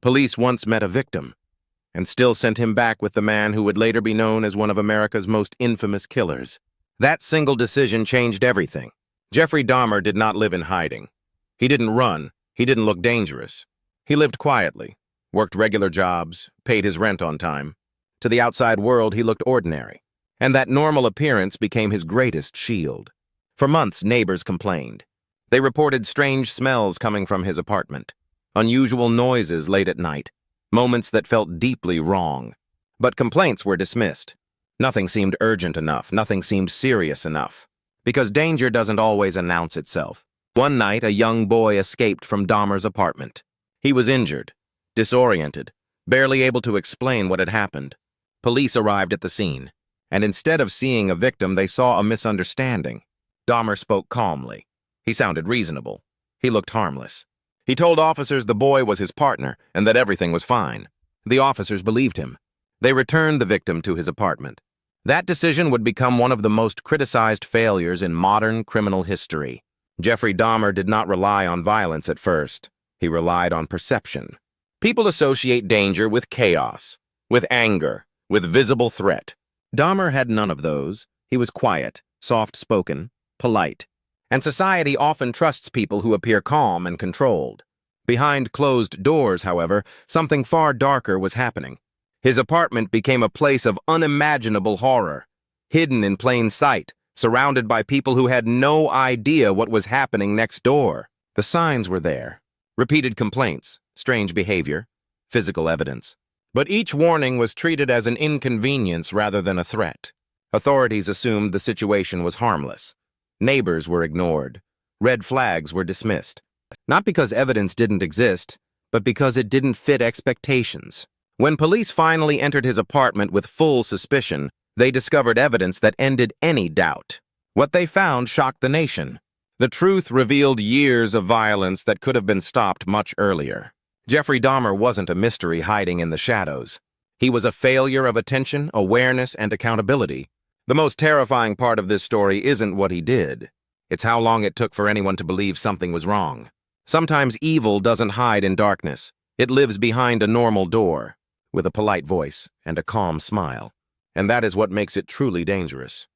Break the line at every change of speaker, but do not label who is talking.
Police once met a victim, and still sent him back with the man who would later be known as one of America's most infamous killers. That single decision changed everything. Jeffrey Dahmer did not live in hiding. He didn't run. He didn't look dangerous. He lived quietly, worked regular jobs, paid his rent on time. To the outside world, he looked ordinary, and that normal appearance became his greatest shield. For months, neighbors complained. They reported strange smells coming from his apartment, unusual noises late at night, moments that felt deeply wrong. But complaints were dismissed. Nothing seemed urgent enough, nothing seemed serious enough, because danger doesn't always announce itself. One night, a young boy escaped from Dahmer's apartment. He was injured, disoriented, barely able to explain what had happened. Police arrived at the scene, and instead of seeing a victim, they saw a misunderstanding. Dahmer spoke calmly. He sounded reasonable. He looked harmless. He told officers the boy was his partner and that everything was fine. The officers believed him. They returned the victim to his apartment. That decision would become one of the most criticized failures in modern criminal history. Jeffrey Dahmer did not rely on violence at first. He relied on perception. People associate danger with chaos, with anger, with visible threat. Dahmer had none of those. He was quiet, soft-spoken, polite. And society often trusts people who appear calm and controlled. Behind closed doors, however, something far darker was happening. His apartment became a place of unimaginable horror, hidden in plain sight, surrounded by people who had no idea what was happening next door. The signs were there. Repeated complaints, strange behavior, physical evidence. But each warning was treated as an inconvenience rather than a threat. Authorities assumed the situation was harmless. Neighbors were ignored. Red flags were dismissed. Not because evidence didn't exist, but because it didn't fit expectations. When police finally entered his apartment with full suspicion, they discovered evidence that ended any doubt. What they found shocked the nation. The truth revealed years of violence that could have been stopped much earlier. Jeffrey Dahmer wasn't a mystery hiding in the shadows. He was a failure of attention, awareness, and accountability. The most terrifying part of this story isn't what he did. It's how long it took for anyone to believe something was wrong. Sometimes evil doesn't hide in darkness. It lives behind a normal door, with a polite voice and a calm smile. And that is what makes it truly dangerous.